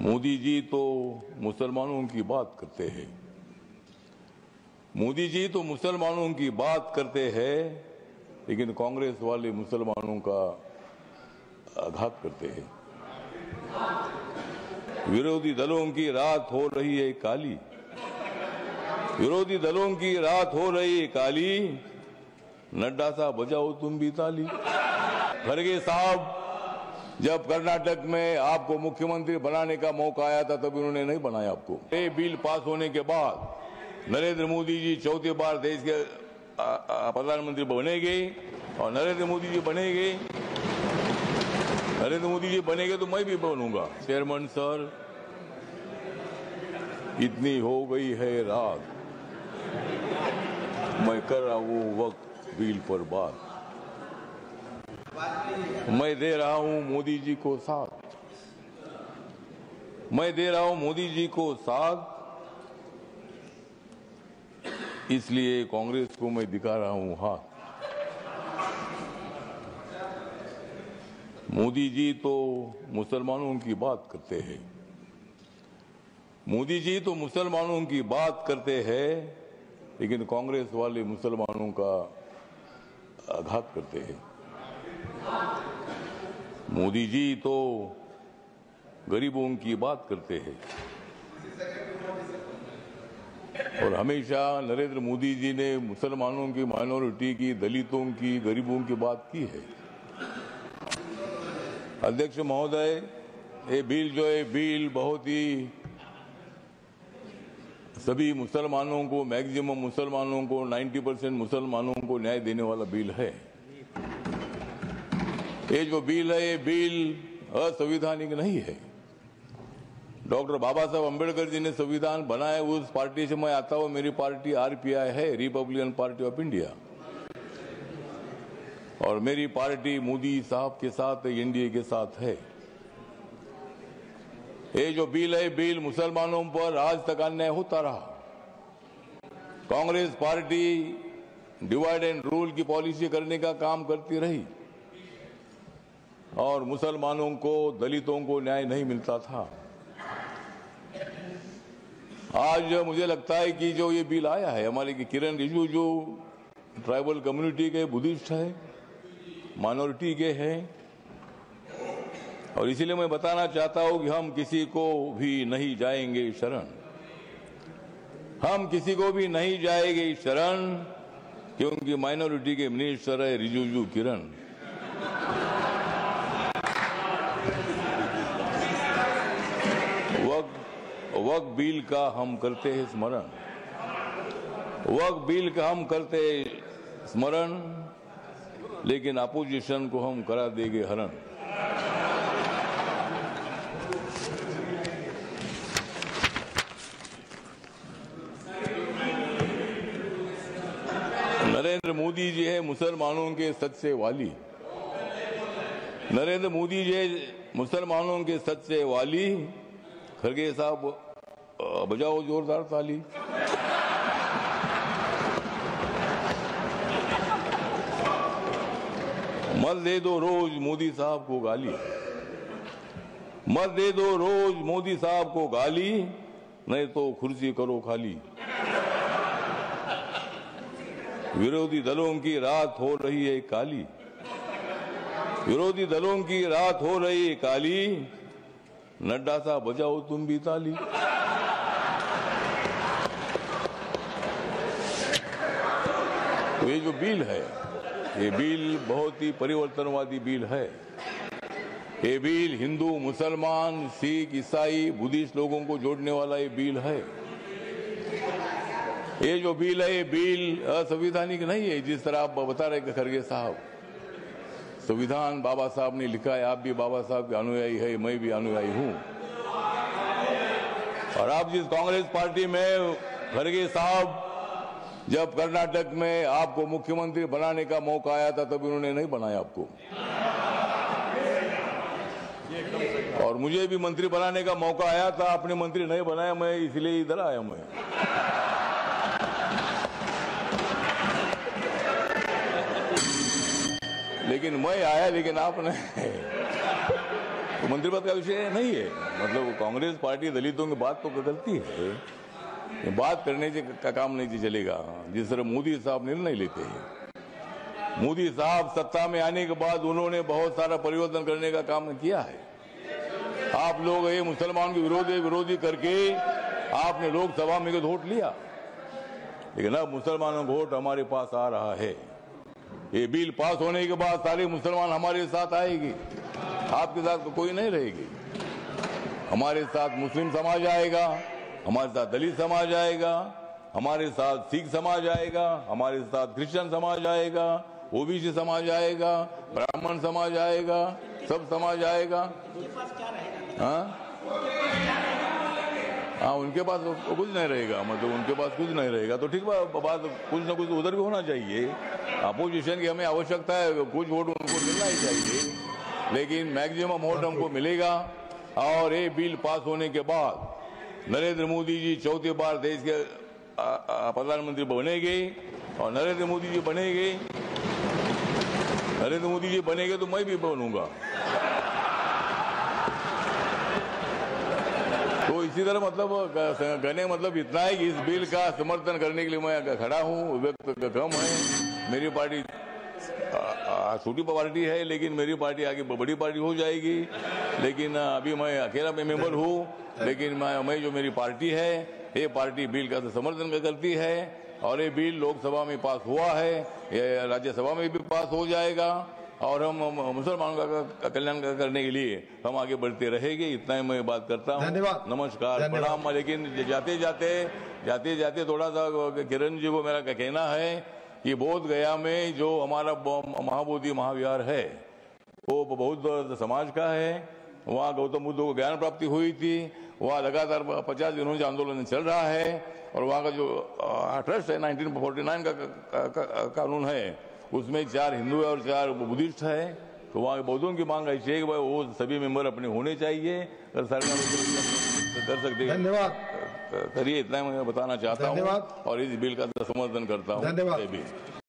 मोदी जी तो मुसलमानों की बात करते हैं। मोदी जी तो मुसलमानों की बात करते हैं, लेकिन कांग्रेस वाले मुसलमानों का आघात करते हैं। विरोधी दलों की रात हो रही है काली, विरोधी दलों की रात हो रही है काली, नड्डा साहब बजाओ तुम भी ताली। खड़गे साहब, जब कर्नाटक में आपको मुख्यमंत्री बनाने का मौका आया था तब उन्होंने नहीं बनाया आपको। ये बिल पास होने के बाद नरेंद्र मोदी जी चौथी बार देश के प्रधानमंत्री बनेंगे और नरेंद्र मोदी जी बनेंगे तो मैं भी बनूंगा। चेयरमैन सर, इतनी हो गई है रात, मैं कर रहा हूं वक्त बिल पर बात। मैं दे रहा हूं मोदी जी को साथ, मैं दे रहा हूं मोदी जी को साथ, इसलिए कांग्रेस को मैं दिखा रहा हूं हाथ। मोदी जी तो मुसलमानों की बात करते हैं, मोदी जी तो मुसलमानों की बात करते हैं, लेकिन कांग्रेस वाले मुसलमानों का आघात करते हैं। मोदी जी तो गरीबों की बात करते हैं और हमेशा नरेंद्र मोदी जी ने मुसलमानों की, माइनॉरिटी की, दलितों की, गरीबों की बात की है। अध्यक्ष महोदय, ये बिल जो है बिल बहुत ही सभी मुसलमानों को, मैक्सिमम मुसलमानों को, 90% मुसलमानों को न्याय देने वाला बिल है। ये जो बिल है ये बिल असंवैधानिक नहीं है। डॉक्टर बाबा साहब अम्बेडकर जी ने संविधान बनाया, उस पार्टी से मैं आता हूं। मेरी पार्टी आरपीआई है, रिपब्लिकन पार्टी ऑफ इंडिया, और मेरी पार्टी मोदी साहब के साथ, एनडीए के साथ है। ये जो बिल है बिल मुसलमानों पर आज तक अन्याय होता रहा। Congress party divide and rule की पॉलिसी करने का काम करती रही और मुसलमानों को, दलितों को न्याय नहीं मिलता था। आज मुझे लगता है कि जो ये बिल आया है, हमारे किरण रिजिजू जो ट्राइबल कम्युनिटी के बुद्धिस्ट है, माइनॉरिटी के हैं, और इसीलिए मैं बताना चाहता हूं कि हम किसी को भी नहीं जाएंगे शरण, हम किसी को भी नहीं जाएंगे शरण, क्योंकि माइनॉरिटी के मिनिस्टर है रिजिजू किरण। वक्फ बिल का हम करते हैं स्मरण, वक्फ बिल का हम करते हैं स्मरण, लेकिन अपोजिशन को हम करा देंगे हरण। नरेंद्र मोदी जी है मुसलमानों के सच्चे वाली, नरेंद्र मोदी जी है मुसलमानों के सच्चे वाली। खड़गे साहब, बजाओ जोरदार ताली। मत दे दो रोज मोदी साहब को गाली, मत दे दो रोज मोदी साहब को गाली, नहीं तो कुर्सी करो खाली। विरोधी दलों की रात हो रही है काली, विरोधी दलों की रात हो रही है काली, नड्डा साहब बजाओ तुम भी ताली। तो ये जो बिल है, ये बिल बहुत ही परिवर्तनवादी बिल है। ये बिल हिंदू, मुसलमान, सिख, ईसाई, बुद्धिस्ट लोगों को जोड़ने वाला ये बिल है। ये जो बिल है ये बिल असंवैधानिक नहीं है, जिस तरह आप बता रहे खड़गे साहब। संविधान बाबा साहब ने लिखा है, आप भी बाबा साहब के अनुयायी है, मैं भी अनुयायी हूं। और आप जिस कांग्रेस पार्टी में, खड़गे साहब, जब कर्नाटक में आपको मुख्यमंत्री बनाने का मौका आया था तब उन्होंने नहीं बनाया आपको, और मुझे भी मंत्री बनाने का मौका आया था, आपने मंत्री नहीं बनाया, मैं इसलिए इधर आया। मैं लेकिन मैं आया, लेकिन आपने मंत्री पद का विषय नहीं है। मतलब कांग्रेस पार्टी दलितों की बात तो करती है, ये बात करने से का काम नहीं चलेगा। जिस तरह मोदी साहब निर्णय लेते हैं, मोदी साहब सत्ता में आने के बाद उन्होंने बहुत सारा परिवर्तन करने का काम किया है। आप लोग ये मुसलमान के विरोधी करके आपने लोकसभा में वोट लिया, लेकिन अब मुसलमानों का वोट हमारे पास आ रहा है। ये बिल पास होने के बाद सारे मुसलमान हमारे साथ आएगी, आपके साथ तो कोई नहीं रहेगी। हमारे साथ मुस्लिम समाज आएगा, हमारे साथ दलित समाज आएगा, हमारे साथ सिख समाज आएगा, हमारे साथ क्रिश्चियन समाज आएगा, ओबीसी समाज आएगा, ब्राह्मण समाज आएगा, सब समाज आएगा। हाँ, उनके पास कुछ नहीं रहेगा, मतलब उनके पास कुछ नहीं रहेगा तो ठीक बात, कुछ ना कुछ उधर भी होना चाहिए। अपोजिशन की हमें आवश्यकता है, कुछ वोट उनको मिलना ही चाहिए, लेकिन मैक्सिमम वोट हमको मिलेगा। और ये बिल पास होने के बाद नरेंद्र मोदी जी चौथी बार देश के प्रधानमंत्री बनेंगे, और नरेंद्र मोदी जी बनेंगे तो मैं भी बनूंगा। तो इसी तरह मतलब कहने मतलब इतना है कि इस बिल का समर्थन करने के लिए मैं खड़ा हूँ। व्यक्त कम है, मेरी पार्टी छोटी पार्टी है, लेकिन मेरी पार्टी आगे बड़ी पार्टी हो जाएगी। लेकिन अभी मैं अकेला मेंबर हूँ, लेकिन मैं जो मेरी पार्टी है, ये पार्टी बिल का समर्थन करती है, और ये बिल लोकसभा में पास हुआ है, ये राज्यसभा में भी पास हो जाएगा, और हम मुसलमानों का कल्याण करने के लिए हम आगे बढ़ते रहेंगे। इतना ही मैं बात करता हूँ। धन्यवाद, नमस्कार, प्रणाम। लेकिन जाते जाते थोड़ा सा किरण जी को मेरा कहना है कि बोध गया में जो हमारा महाबोधि महाविहार है, वो बौद्ध समाज का है। वहाँ गौतम बुद्ध को ज्ञान प्राप्ति हुई थी। वहाँ लगातार 50 दिनों से आंदोलन चल रहा है, और वहाँ का जो ट्रस्ट है 1949 का कानून है, उसमें 4 हिंदू और 4 बुद्धिस्ट है। तो वहाँ बौद्धों की मांग ऐसी है कि भाई वो सभी मेंबर अपने होने चाहिए, अगर सरकार कर सकते हैं। धन्यवाद, करिए, इतना मैं बताना चाहता हूँ, और इस बिल का समर्थन करता हूँ। धन्यवाद।